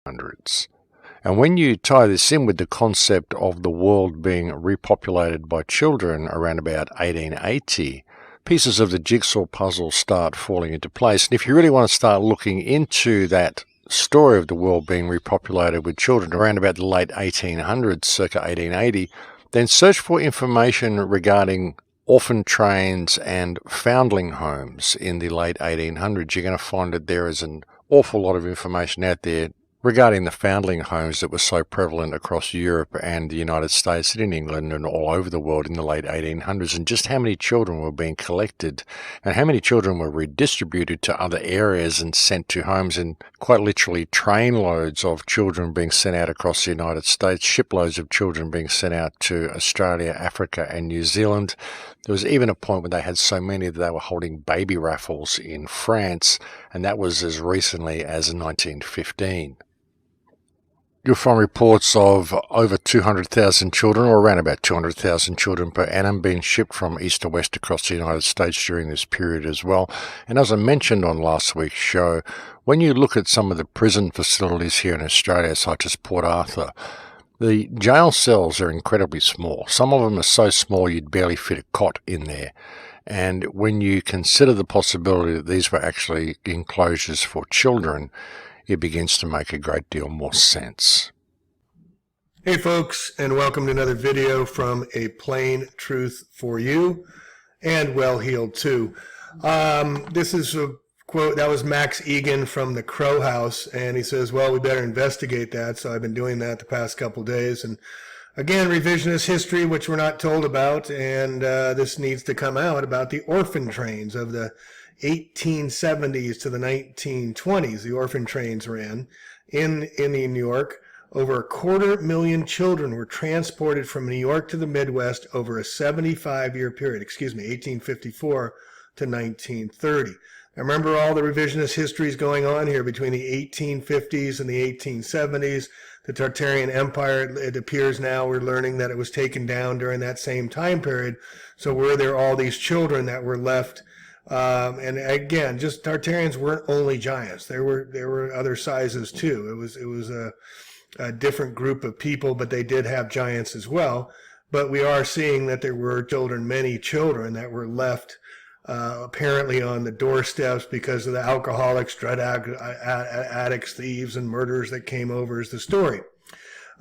1800s. And when you tie this in with the concept of the world being repopulated by children around about 1880, pieces of the jigsaw puzzle start falling into place. And if you really want to start looking into that story of the world being repopulated with children around about the late 1800s, circa 1880, then search for information regarding orphan trains and foundling homes in the late 1800s. You're going to find that there is an awful lot of information out there regarding the foundling homes that were so prevalent across Europe and the United States and in England and all over the world in the late 1800s, and just how many children were being collected and how many children were redistributed to other areas and sent to homes, and quite literally trainloads of children being sent out across the United States, shiploads of children being sent out to Australia, Africa and New Zealand. There was even a point when they had so many that they were holding baby raffles in France, and that was as recently as 1915. You'll find reports of over 200,000 children, or around about 200,000 children per annum, being shipped from east to west across the United States during this period as well. And as I mentioned on last week's show, when you look at some of the prison facilities here in Australia, such as Port Arthur, the jail cells are incredibly small. Some of them are so small you'd barely fit a cot in there. And when you consider the possibility that these were actually enclosures for children, it begins to make a great deal more sense. Hey folks, and welcome to another video from A Plain Truth for You, and Well Heeled too. This is a quote that was Max Egan from the Crow House, and he says, well, we better investigate that. So I've been doing that the past couple days, and again, revisionist history, which we're not told about, and this needs to come out about the orphan trains of the 1870s to the 1920s. The orphan trains ran in New York. Over 250,000 children were transported from New York to the Midwest over a 75-year period, 1854 to 1930. Now remember all the revisionist histories going on here between the 1850s and the 1870s. The Tartarian Empire, it appears now we're learning that it was taken down during that same time period. So were there all these children that were left? And again, just Tartarians weren't only giants. There were other sizes too. It was a different group of people, but they did have giants as well. But we are seeing that there were children, many children that were left apparently on the doorsteps because of the alcoholics, drug addicts, thieves, and murderers that came over is the story.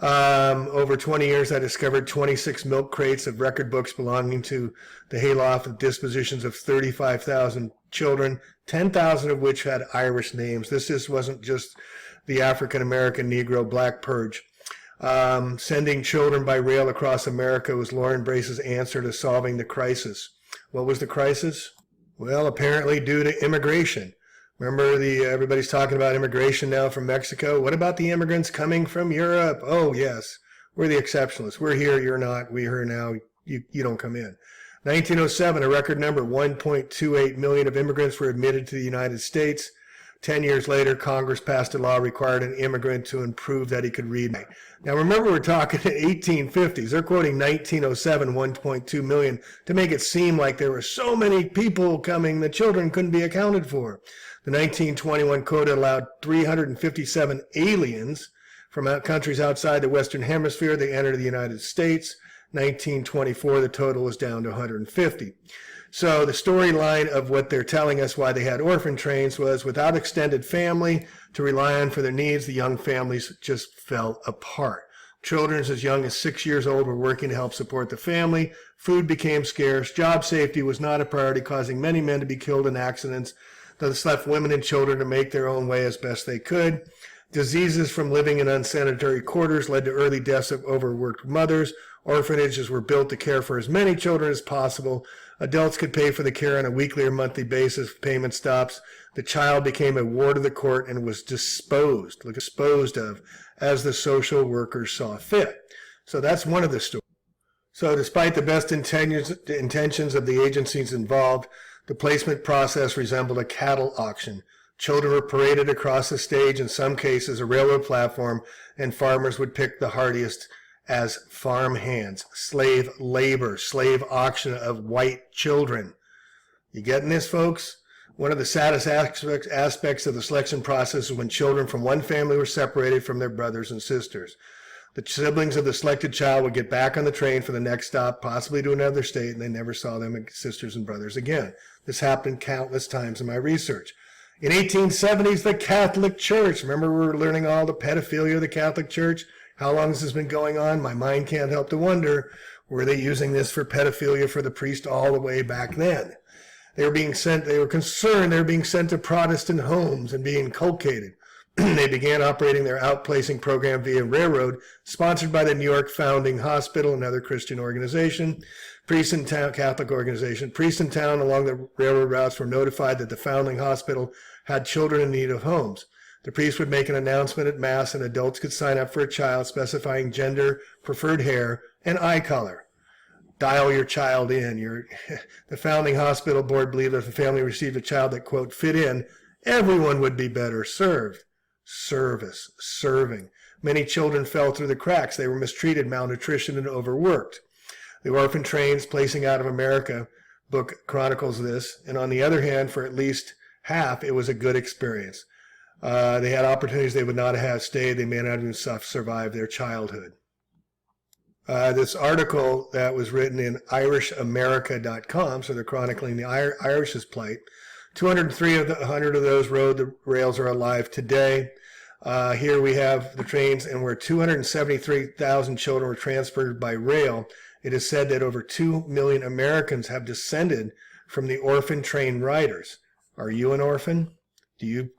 Over 20 years, I discovered 26 milk crates of record books belonging to the hayloft with dispositions of 35,000 children, 10,000 of which had Irish names. This wasn't just the African-American Negro Black Purge. Sending children by rail across America was Lauren Brace's answer to solving the crisis. What was the crisis? Well, apparently due to immigration. Remember, everybody's talking about immigration now from Mexico. What about the immigrants coming from Europe? Oh, yes, we're the exceptionalists. We're here, you're not. We're here now, you don't come in. 1907, a record number, 1.28 million of immigrants were admitted to the United States. 10 years later, Congress passed a law required an immigrant to prove that he could read. Now, remember, we're talking 1850s. They're quoting 1907, 1.2 million, to make it seem like there were so many people coming that children couldn't be accounted for. The 1921 quota allowed 357 aliens from countries outside the Western Hemisphere. They entered the United States. 1924, the total was down to 150. So the storyline of what they're telling us why they had orphan trains was without extended family to rely on for their needs, the young families just fell apart. Children as young as 6 years old were working to help support the family. Food became scarce. Job safety was not a priority, causing many men to be killed in accidents. This left women and children to make their own way as best they could. Diseases from living in unsanitary quarters led to early deaths of overworked mothers. Orphanages were built to care for as many children as possible. Adults could pay for the care on a weekly or monthly basis if payment stops. The child became a ward of the court and was disposed of as the social workers saw fit. So that's one of the stories. So despite the best intentions of the agencies involved, the placement process resembled a cattle auction. Children were paraded across the stage, in some cases a railroad platform, and farmers would pick the hardiest as farm hands. Slave labor, slave auction of white children. You getting this, folks? One of the saddest aspects of the selection process is when children from one family were separated from their brothers and sisters. The siblings of the selected child would get back on the train for the next stop, possibly to another state, and they never saw them sisters and brothers again. This happened countless times in my research. In 1870's, the Catholic Church. Remember we were learning all the pedophilia of the Catholic Church? How long has this been going on? My mind can't help to wonder, were they using this for pedophilia for the priest all the way back then? They were concerned they were being sent to Protestant homes and being inculcated. They began operating their outplacing program via railroad, sponsored by the New York Foundling Hospital, another Christian organization, Catholic organization. Priests in town along the railroad routes were notified that the Foundling Hospital had children in need of homes. The priest would make an announcement at Mass, and adults could sign up for a child specifying gender, preferred hair, and eye color. Dial your child in. The Foundling Hospital Board believed that if a family received a child that, quote, fit in, everyone would be better served. Serving. Many children fell through the cracks. They were mistreated, malnutritioned, and overworked. The Orphaned Trains Placing Out of America book chronicles this, and on the other hand, for at least half, it was a good experience. They had opportunities they would not have stayed. They may not even survive their childhood. This article that was written in IrishAmerica.com, so they're chronicling the Irish's plight. 203 of the 100 of those the rails are alive today. Here we have the trains, and where 273,000 children were transferred by rail, it is said that over 2 million Americans have descended from the orphan train riders. Are you an orphan?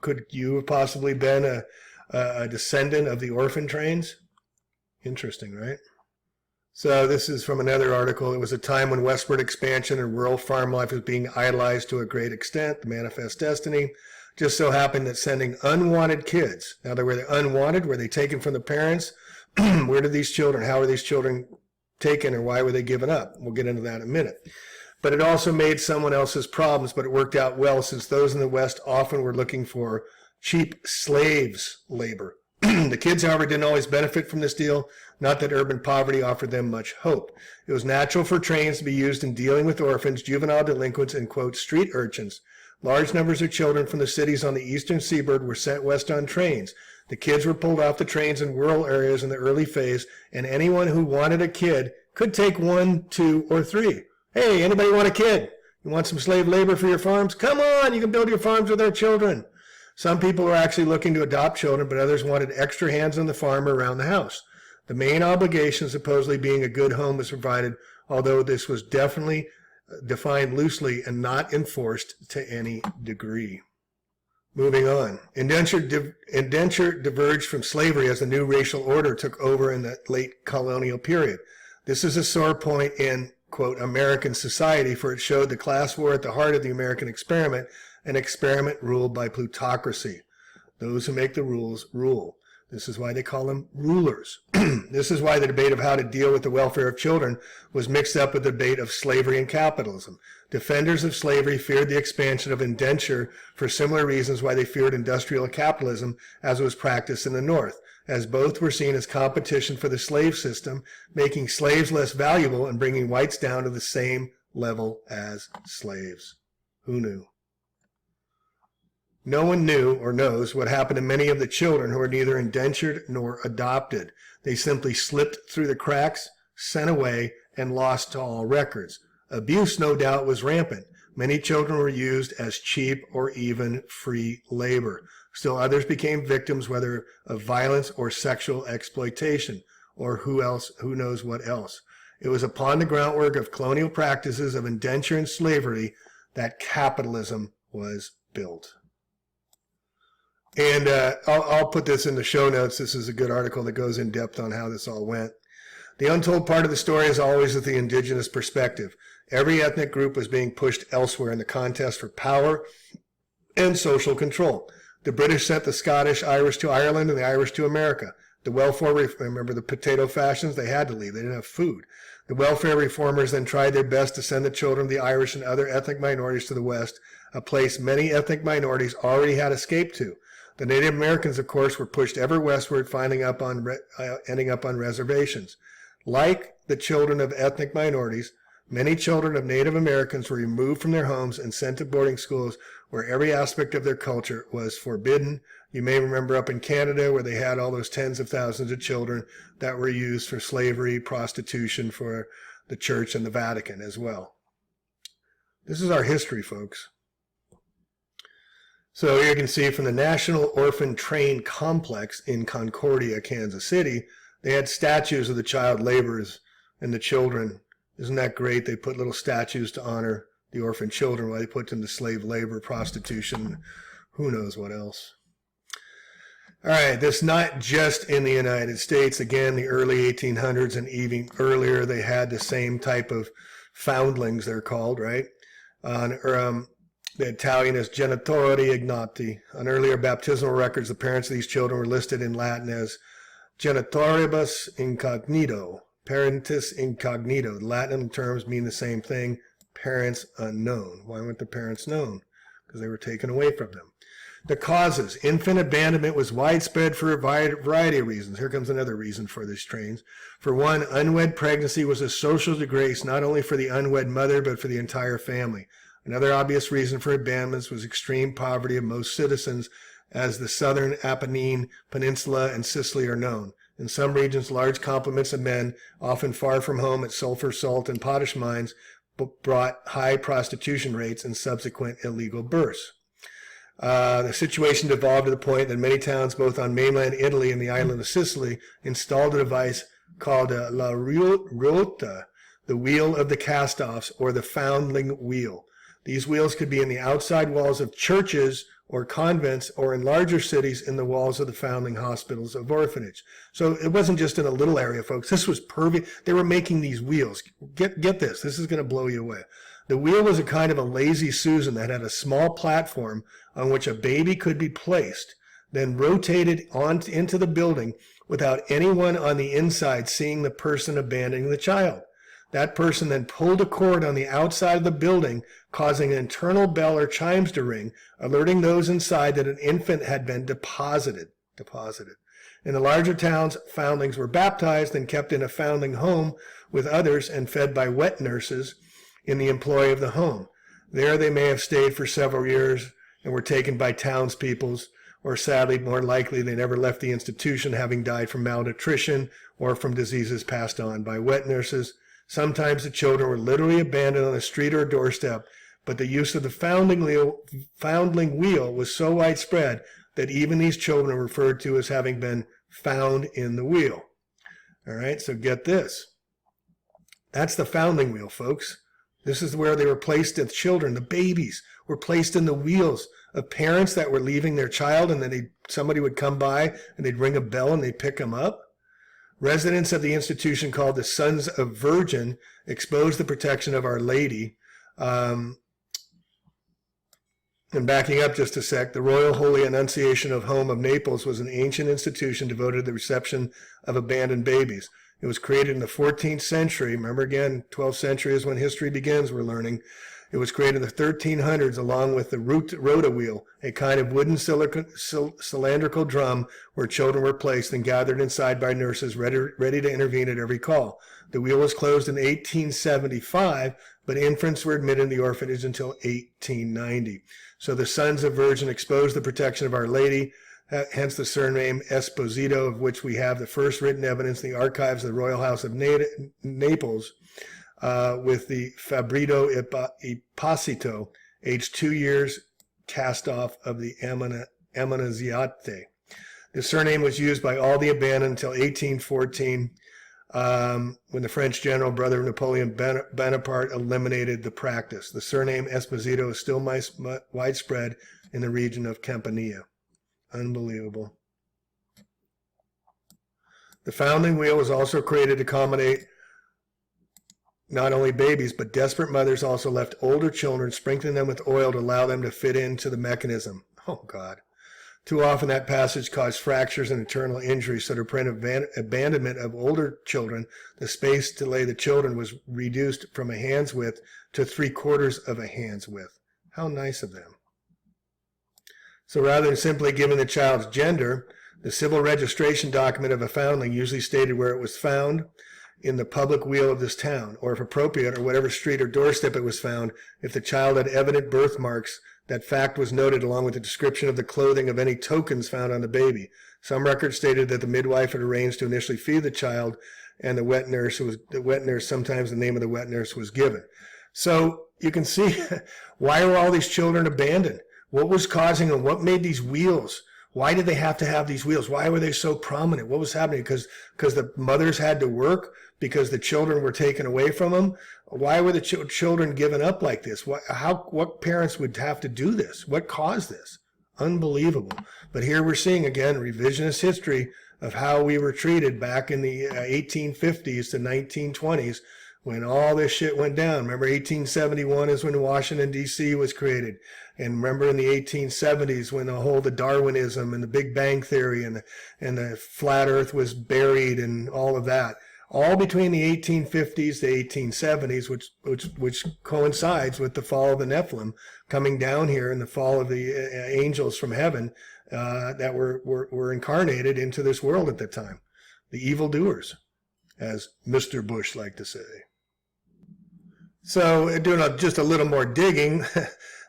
Could you have possibly been a descendant of the orphan trains? Interesting, right? So this is from another article. It was a time when westward expansion and rural farm life was being idolized to a great extent, the manifest destiny. Just so happened that sending unwanted kids, now were they unwanted? Were they taken from the parents? Where did these children, how were these children taken, or why were they given up? We'll get into that in a minute. But it also made someone else's problems, but it worked out well since those in the West often were looking for cheap slaves labor. The kids, however, didn't always benefit from this deal. Not that urban poverty offered them much hope. It was natural for trains to be used in dealing with orphans, juvenile delinquents, and, quote, street urchins. Large numbers of children from the cities on the eastern seaboard were sent west on trains. The kids were pulled off the trains in rural areas in the early phase, and anyone who wanted a kid could take 1, 2, or 3. Hey, anybody want a kid? You want some slave labor for your farms? Come on, you can build your farms with our children. Some people were actually looking to adopt children, but others wanted extra hands on the farm or around the house. The main obligation, supposedly being a good home, was provided, although this was definitely defined loosely and not enforced to any degree. Moving on. Indenture diverged from slavery as the new racial order took over in the late colonial period. This is a sore point in, quote, American society, for it showed the class war at the heart of the American experiment, an experiment ruled by plutocracy. Those who make the rules rule. This is why they call them rulers. This is why the debate of how to deal with the welfare of children was mixed up with the debate of slavery and capitalism. Defenders of slavery feared the expansion of indenture for similar reasons why they feared industrial capitalism as was practiced in the North, as both were seen as competition for the slave system, making slaves less valuable and bringing whites down to the same level as slaves. Who knew? No one knew or knows what happened to many of the children who were neither indentured nor adopted. They simply slipped through the cracks, sent away, and lost to all records. Abuse, no doubt, was rampant. Many children were used as cheap or even free labor. Still others became victims, whether of violence or sexual exploitation, or who knows what else. It was upon the groundwork of colonial practices of indenture and slavery that capitalism was built. And I'll put this in the show notes. This is a good article that goes in depth on how this all went. The untold part of the story is always with the indigenous perspective. Every ethnic group was being pushed elsewhere in the contest for power and social control. The British sent the Scottish Irish to Ireland and the Irish to America. The welfare, remember the potato fashions? They had to leave. They didn't have food. The welfare reformers then tried their best to send the children of the Irish and other ethnic minorities to the West, a place many ethnic minorities already had escaped to. The Native Americans, of course, were pushed ever westward, ending up on reservations. Like the children of ethnic minorities, Many children of Native Americans were removed from their homes and sent to boarding schools where every aspect of their culture was forbidden. You may remember up in Canada where they had all those tens of thousands of children that were used for slavery, prostitution for the church and the Vatican as well. This is our history, folks. So here you can see from the National Orphan Train Complex in Concordia, Kansas City, they had statues of the child laborers and the children. Isn't that great? They put little statues to honor the orphan children while they put them to slave labor, prostitution, who knows what else. All right, this not just in the United States. Again, the early 1800s and even earlier, they had the same type of foundlings, they're called, right? The Italian is genitori ignoti. On earlier baptismal records, the parents of these children were listed in Latin as genitoribus incognito, parentis incognito. The Latin terms mean the same thing, parents unknown. Why weren't the parents known? Because they were taken away from them. The causes. Infant abandonment was widespread for a variety of reasons. Here comes another reason for these trains. For one, unwed pregnancy was a social disgrace not only for the unwed mother, but for the entire family. Another obvious reason for abandonments was extreme poverty of most citizens, as the southern Apennine Peninsula and Sicily are known. In some regions, large complements of men, often far from home at sulfur, salt, and potash mines, brought high prostitution rates and subsequent illegal births. The situation devolved to the point that many towns, both on mainland Italy and the island of Sicily, installed a device called la ruota, the wheel of the cast-offs, or the foundling wheel. These wheels could be in the outside walls of churches or convents, or in larger cities in the walls of the foundling hospitals of orphanage. So it wasn't just in a little area, folks. This was pervy. They were making these wheels. Get this. This is going to blow you away. The wheel was a kind of a lazy Susan that had a small platform on which a baby could be placed, then rotated into the building without anyone on the inside seeing the person abandoning the child. That person then pulled a cord on the outside of the building, causing an internal bell or chimes to ring, alerting those inside that an infant had been deposited. In the larger towns, foundlings were baptized and kept in a foundling home with others and fed by wet nurses in the employ of the home. There they may have stayed for several years and were taken by townspeoples, or sadly, more likely, they never left the institution, having died from malnutrition or from diseases passed on by wet nurses. Sometimes the children were literally abandoned on a street or doorstep, but the use of the foundling wheel was so widespread that even these children are referred to as having been found in the wheel. All right, so get this. That's the foundling wheel, folks. This is where they were placed as children. The babies were placed in the wheels of parents that were leaving their child, and then somebody would come by and they'd ring a bell and they'd pick them up. Residents of the institution, called the Sons of Virgin, exposed the protection of Our Lady. And backing up just a sec, the Royal Holy Annunciation of Home of Naples was an ancient institution devoted to the reception of abandoned babies. It was created in the 14th century. Remember again, 12th century is when history begins, we're learning. It was created in the 1300s along with the rota wheel, a kind of wooden cylindrical drum where children were placed and gathered inside by nurses ready to intervene at every call. The wheel was closed in 1875, but infants were admitted in the orphanage until 1890. So the Sons of Virgin exposed the protection of Our Lady, hence the surname Esposito, of which we have the first written evidence in the archives of the Royal House of Naples, with the Fabrito Ipposito, aged 2 years, cast off of the Ammonesiate. The surname was used by all the abandoned until 1814, when the French general, brother of Napoleon Bonaparte, eliminated the practice. The surname Esposito is still widespread in the region of Campania. Unbelievable. The foundling wheel was also created to accommodate not only babies, but desperate mothers also left older children, sprinkling them with oil to allow them to fit into the mechanism. Oh, God. Too often that passage caused fractures and internal injuries, so to prevent abandonment of older children, the space to lay the children was reduced from a hand's width to 3/4 of a hand's width. How nice of them. So rather than simply giving the child's gender, the civil registration document of a foundling usually stated where it was found. in the public wheel of this town, or if appropriate, or whatever street or doorstep it was found, if the child had evident birthmarks, that fact was noted along with the description of the clothing of any tokens found on the baby. Some records stated that the midwife had arranged to initially feed the child, and the wet nurse, sometimes the name of the wet nurse was given. So you can see, why were all these children abandoned? What was causing them? What made these wheels? Why did they have to have these wheels? Why were they so prominent? What was happening? Because the mothers had to work? Because the children were taken away from them? Why were the children given up like this? What parents would have to do this? What caused this? Unbelievable. But here we're seeing, again, revisionist history of how we were treated back in the 1850s to 1920s when all this shit went down. Remember, 1871 is when Washington, D.C. was created. And remember in the 1870s when the Darwinism and the Big Bang Theory and the flat earth was buried and all of that. All between the 1850s to 1870s, which coincides with the fall of the Nephilim coming down here and the fall of the angels from heaven that were incarnated into this world at the time. The evildoers, as Mr. Bush liked to say. So doing just a little more digging,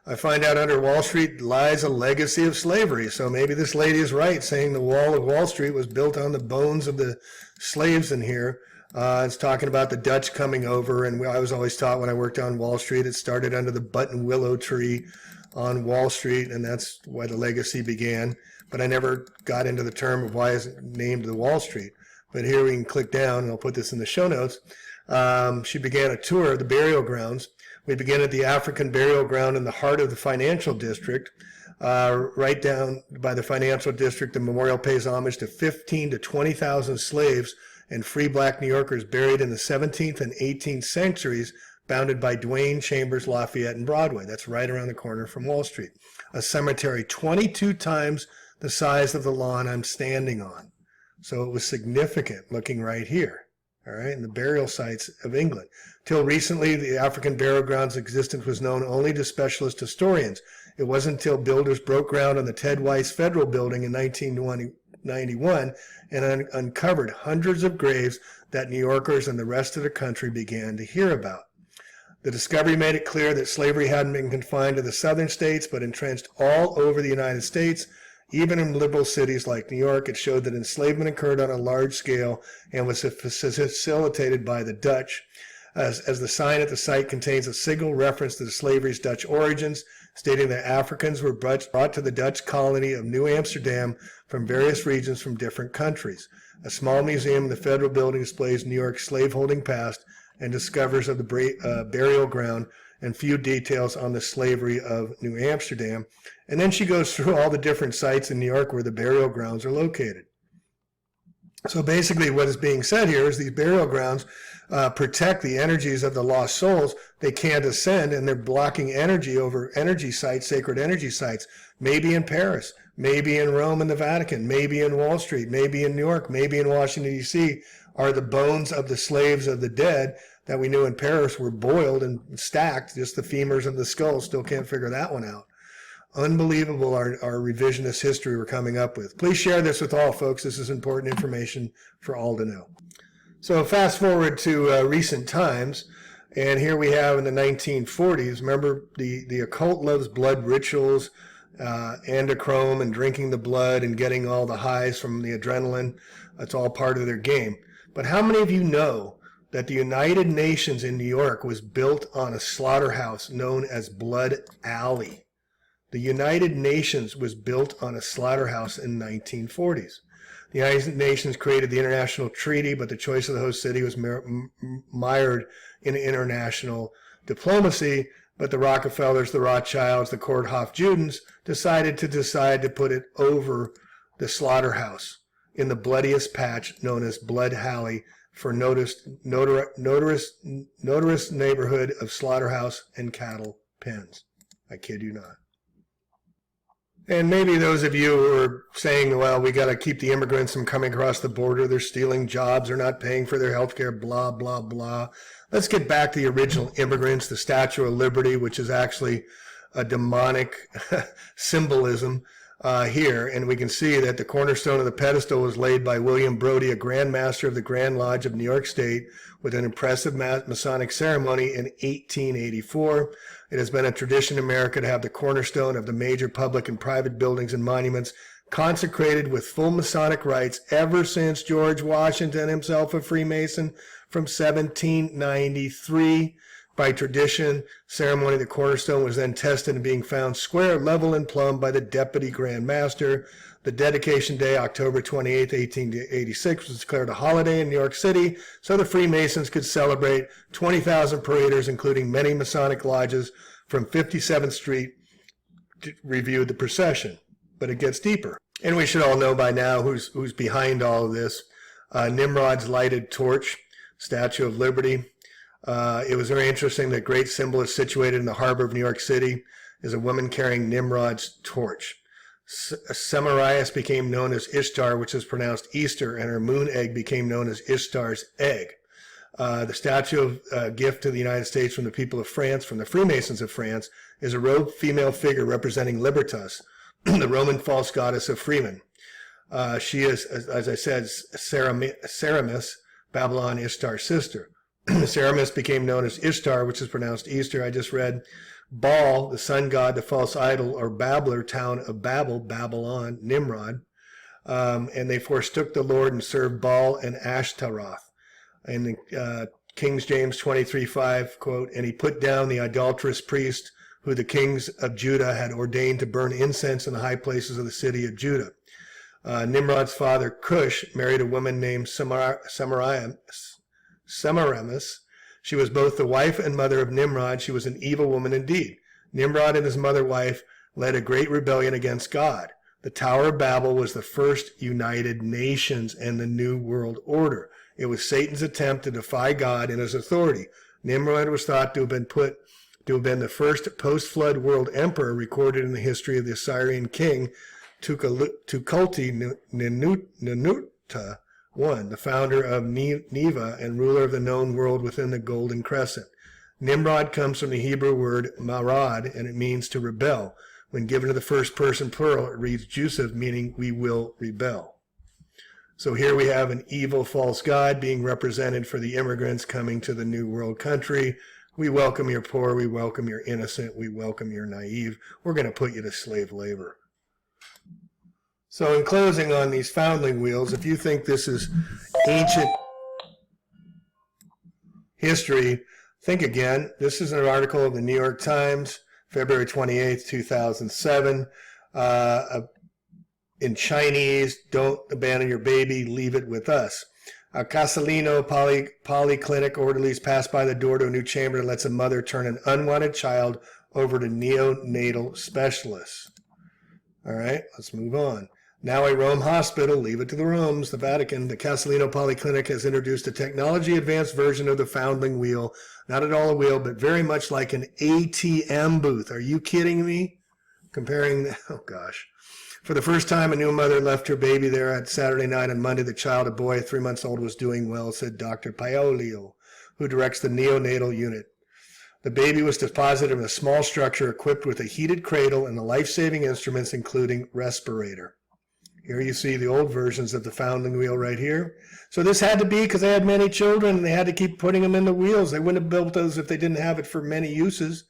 I find out under Wall Street lies a legacy of slavery. So maybe this lady is right, saying the wall of Wall Street was built on the bones of the slaves in here. It's talking about the Dutch coming over, and I was always taught when I worked on Wall Street, it started under the button willow tree on Wall Street, and that's why the legacy began. But I never got into the term of why it's named the Wall Street. But here we can click down, and I'll put this in the show notes. She began a tour of the burial grounds. We began at the African burial ground in the heart of the financial district. Right down by the financial district, the memorial pays homage to 15 to 20,000 slaves and free black New Yorkers buried in the 17th and 18th centuries, bounded by Duane, Chambers, Lafayette, and Broadway. That's right around the corner from Wall Street. A cemetery 22 times the size of the lawn I'm standing on. So it was significant looking right here. All right, and the burial sites of England. Till recently, the African burial ground's existence was known only to specialist historians. It wasn't until builders broke ground on the Ted Weiss Federal Building in 1991 and uncovered hundreds of graves that New Yorkers and the rest of the country began to hear about. The discovery made it clear that slavery hadn't been confined to the southern states, but entrenched all over the United States. Even in liberal cities like New York, it showed that enslavement occurred on a large scale and was facilitated by the Dutch. As the sign at the site contains a single reference to the slavery's Dutch origins, stating that Africans were brought to the Dutch colony of New Amsterdam from various regions from different countries. A small museum in the Federal Building displays New York's slaveholding past and discovers of the burial ground and few details on the slavery of New Amsterdam. And then she goes through all the different sites in New York where the burial grounds are located. So basically what is being said here is these burial grounds protect the energies of the lost souls. They can't ascend, and they're blocking energy over energy sites, sacred energy sites, maybe in Paris, maybe in Rome and the Vatican, maybe in Wall Street, maybe in New York, maybe in Washington, D.C., are the bones of the slaves of the dead that we knew in Paris were boiled and stacked. Just the femurs of the skull, still can't figure that one out. Unbelievable our revisionist history we're coming up with. Please share this with all, folks. This is important information for all to know. So fast forward to recent times, and here we have in the 1940s. Remember, the occult loves blood rituals, endochrome, and drinking the blood and getting all the highs from the adrenaline. That's all part of their game. But how many of you know that the United Nations in New York was built on a slaughterhouse known as Blood Alley? The United Nations was built on a slaughterhouse in the 1940s. The United Nations created the international treaty, but the choice of the host city was mired in international diplomacy. But the Rockefellers, the Rothschilds, the Kordhoff-Judens decided to put it over the slaughterhouse in the bloodiest patch known as Blood Alley for notorious neighborhood of slaughterhouse and cattle pens. I kid you not. And maybe those of you who are saying, well, we got to keep the immigrants from coming across the border. They're stealing jobs. They're not paying for their health care, blah, blah, blah. Let's get back to the original immigrants, the Statue of Liberty, which is actually a demonic symbolism here, and we can see that the cornerstone of the pedestal was laid by William Brodie, a Grand Master of the Grand Lodge of New York State, with an impressive Masonic ceremony in 1884. It has been a tradition in America to have the cornerstone of the major public and private buildings and monuments consecrated with full Masonic rites ever since George Washington, himself a Freemason, from 1793. By tradition, ceremony, the cornerstone was then tested and being found square, level, and plumb by the Deputy Grand Master. The dedication day, October 28, 1886, was declared a holiday in New York City, so the Freemasons could celebrate. 20,000 paraders, including many Masonic lodges from 57th Street, reviewed the procession. But it gets deeper. And we should all know by now who's behind all of this. Nimrod's lighted torch, Statue of Liberty. It was very interesting. The great symbol is situated in the harbor of New York City, is a woman carrying Nimrod's torch. Semiramis became known as Ishtar, which is pronounced Easter, and her moon egg became known as Ishtar's egg. The statue of gift to the United States from the people of France, from the Freemasons of France, is a robed female figure representing Libertas, the Roman false goddess of freemen. She is, as I said, Semiramis, Babylon, Ishtar's sister. Semiramis became known as Ishtar, which is pronounced Easter. I just read Baal, the sun god, the false idol, or babbler, town of Babel, Babylon, Nimrod. And they forsook the Lord and served Baal and Ashtaroth. And King James 23:5, quote, and he put down the idolatrous priest who the kings of Judah had ordained to burn incense in the high places of the city of Judah. Nimrod's father, Cush, married a woman named Semiramis. She was both the wife and mother of Nimrod. She was an evil woman indeed. Nimrod and his mother-wife led a great rebellion against God. The Tower of Babel was the first United Nations and the New World Order. It was Satan's attempt to defy God and his authority. Nimrod was thought to have been the first post-flood world emperor recorded in the history of the Assyrian king Tukulti-Ninurta I, the founder of Nineveh and ruler of the known world within the Golden Crescent. Nimrod comes from the Hebrew word marad, and it means to rebel. When given to the first person plural, it reads Jusuf, meaning we will rebel. So here we have an evil false god being represented for the immigrants coming to the New World country. We welcome your poor, we welcome your innocent, we welcome your naive. We're going to put you to slave labor. So in closing on these foundling wheels, if you think this is ancient history, think again. This is an article of the New York Times, February 28th, 2007. In Chinese, don't abandon your baby, leave it with us. A Casalino polyclinic orderlies pass by the door to a new chamber that lets a mother turn an unwanted child over to neonatal specialists. All right, let's move on. Now a Rome hospital, leave it to the Romes, the Vatican. The Casalino Polyclinic has introduced a technology-advanced version of the foundling wheel. Not at all a wheel, but very much like an ATM booth. Are you kidding me? Oh gosh. For the first time, a new mother left her baby there at Saturday night. On Monday, the child, a boy 3 months old, was doing well, said Dr. Paolio, who directs the neonatal unit. The baby was deposited in a small structure equipped with a heated cradle and the life-saving instruments, including respirator. Here you see the old versions of the foundling wheel right here. So this had to be because they had many children and they had to keep putting them in the wheels. They wouldn't have built those if they didn't have it for many uses.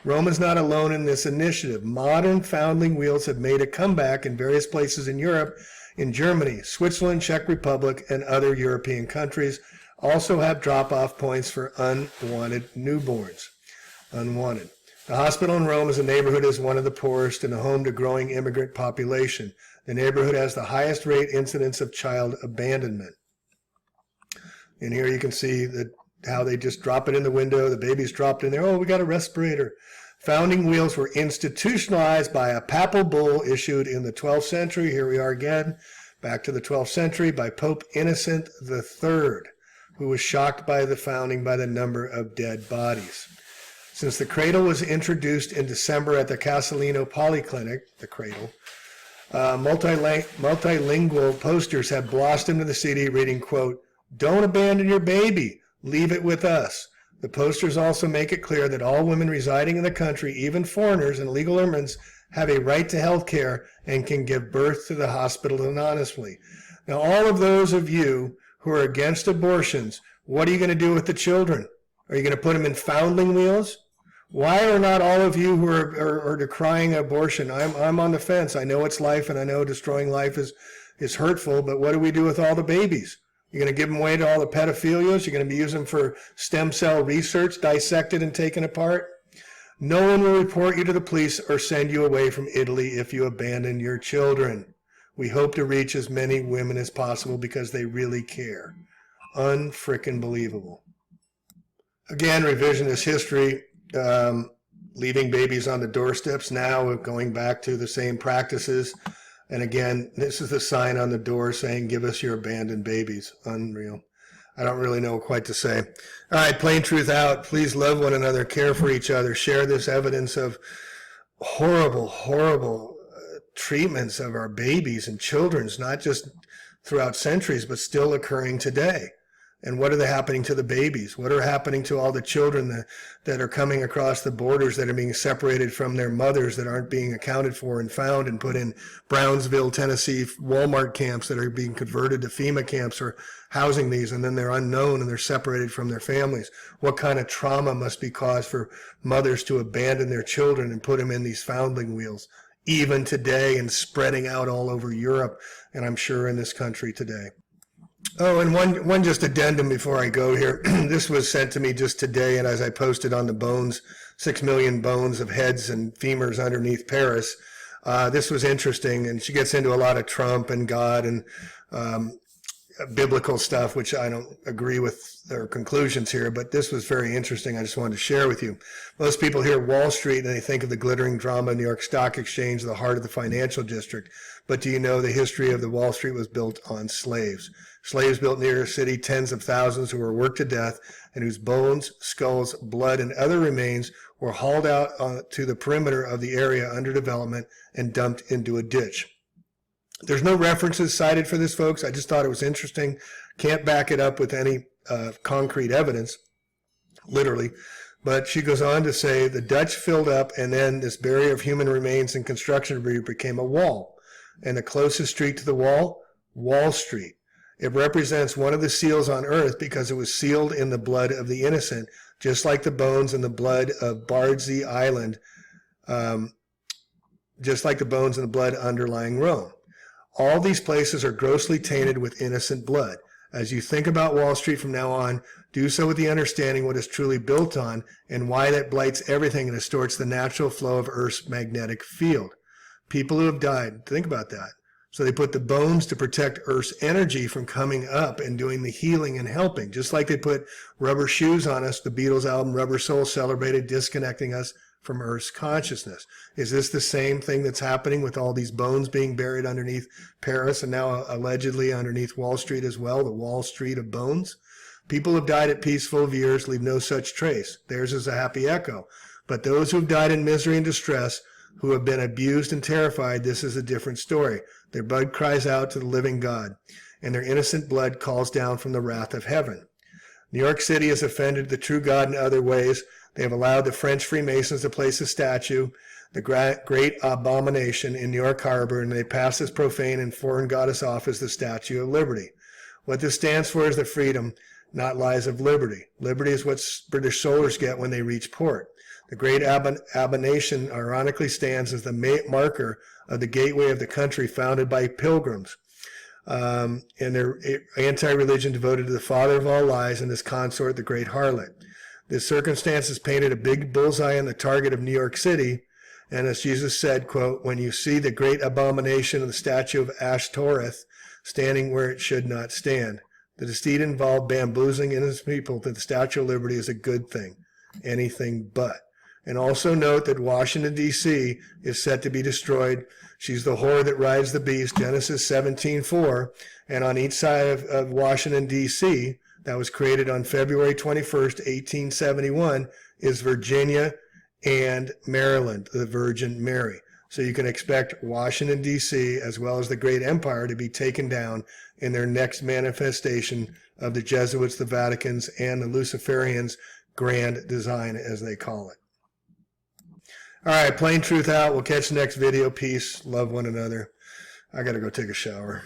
Rome is not alone in this initiative. Modern foundling wheels have made a comeback in various places in Europe. In Germany, Switzerland, Czech Republic, and other European countries also have drop-off points for unwanted newborns. Unwanted. The hospital in Rome is a neighborhood is one of the poorest and a home to growing immigrant population. The neighborhood has the highest rate incidence of child abandonment. And here you can see how they just drop it in the window. The baby's dropped in there. Oh, we got a respirator. Founding wheels were institutionalized by a papal bull issued in the 12th century. Here we are again, back to the 12th century, by Pope Innocent III, who was shocked by the founding by the number of dead bodies. Since the cradle was introduced in December at the Casalino Polyclinic, the cradle, multilingual posters have blossomed in the city reading, quote, "Don't abandon your baby, leave it with us." The posters also make it clear that all women residing in the country, even foreigners and legal immigrants, have a right to health care and can give birth to the hospital anonymously. Now, all of those of you who are against abortions, what are you going to do with the children? Are you going to put them in foundling wheels? Why are not all of you who are decrying abortion? I'm on the fence. I know it's life, and I know destroying life is hurtful, but what do we do with all the babies? You're going to give them away to all the pedophilias? You're going to be using them for stem cell research, dissected and taken apart? No one will report you to the police or send you away from Italy if you abandon your children. We hope to reach as many women as possible because they really care. Unfrickin' believable. Again, revisionist history, leaving babies on the doorsteps now, going back to the same practices. And again, this is the sign on the door saying, give us your abandoned babies. Unreal. I don't really know quite to say. All right, plain truth out. Please love one another, care for each other, share this evidence of horrible, horrible treatments of our babies and children's, not just throughout centuries, but still occurring today. And what are happening to the babies? What are happening to all the children that are coming across the borders, that are being separated from their mothers, that aren't being accounted for and found and put in Brownsville, Tennessee, Walmart camps that are being converted to FEMA camps or housing these, and then they're unknown and they're separated from their families? What kind of trauma must be caused for mothers to abandon their children and put them in these foundling wheels, even today, and spreading out all over Europe, and I'm sure in this country today? Oh, and one just addendum before I go here. This was sent to me just today, and as I posted on the bones, 6 million bones of heads and femurs underneath Paris. This was interesting, and she gets into a lot of Trump and God and biblical stuff, which I don't agree with their conclusions here, but this was very interesting. I just wanted to share with you. Most people hear Wall Street and they think of the glittering drama, New York Stock Exchange, the heart of the financial district. But do you know the history of the Wall Street was built on slaves? Slaves built New York City, tens of thousands who were worked to death and whose bones, skulls, blood, and other remains were hauled out to the perimeter of the area under development and dumped into a ditch. There's no references cited for this, folks. I just thought it was interesting. Can't back it up with any concrete evidence, literally. But she goes on to say the Dutch filled up, and then this barrier of human remains and construction debris became a wall. And the closest street to the wall, Wall Street. It represents one of the seals on earth because it was sealed in the blood of the innocent, just like the bones and the blood of Bardsey Island, just like the bones and the blood underlying Rome. All these places are grossly tainted with innocent blood. As you think about Wall Street from now on, do so with the understanding what is truly built on and why that blights everything and distorts the natural flow of Earth's magnetic field. People who have died, think about that. So they put the bones to protect Earth's energy from coming up and doing the healing and helping. Just like they put rubber shoes on us, the Beatles album Rubber Soul celebrated disconnecting us from Earth's consciousness. Is this the same thing that's happening with all these bones being buried underneath Paris and now allegedly underneath Wall Street as well, the Wall Street of bones? People who have died at peace full of years leave no such trace. Theirs is a happy echo. But those who have died in misery and distress, who have been abused and terrified, this is a different story. Their blood cries out to the living God, and their innocent blood calls down from the wrath of heaven. New York City has offended the true God in other ways. They have allowed the French Freemasons to place a statue, the great abomination, in New York Harbor, and they pass this profane and foreign goddess off as the Statue of Liberty. What this stands for is the freedom, not lies of liberty. Liberty is what British soldiers get when they reach port. The great abomination ironically stands as the marker of the gateway of the country founded by pilgrims, and their anti-religion devoted to the father of all lies and his consort, the great harlot. This circumstance has painted a big bullseye on the target of New York City, and as Jesus said, quote, when you see the great abomination of the statue of Ashtoreth standing where it should not stand. The deceit involved bamboozling innocent people that the Statue of Liberty is a good thing. Anything but. And also note that Washington, D.C. is set to be destroyed. She's the whore that rides the beast, Genesis 17:4. And on each side of Washington, D.C., that was created on February 21st, 1871, is Virginia and Maryland, the Virgin Mary. So you can expect Washington, D.C., as well as the great empire, to be taken down in their next manifestation of the Jesuits, the Vaticans, and the Luciferians' grand design, as they call it. All right, plain truth out. We'll catch the next video. Peace. Love one another. I got to go take a shower.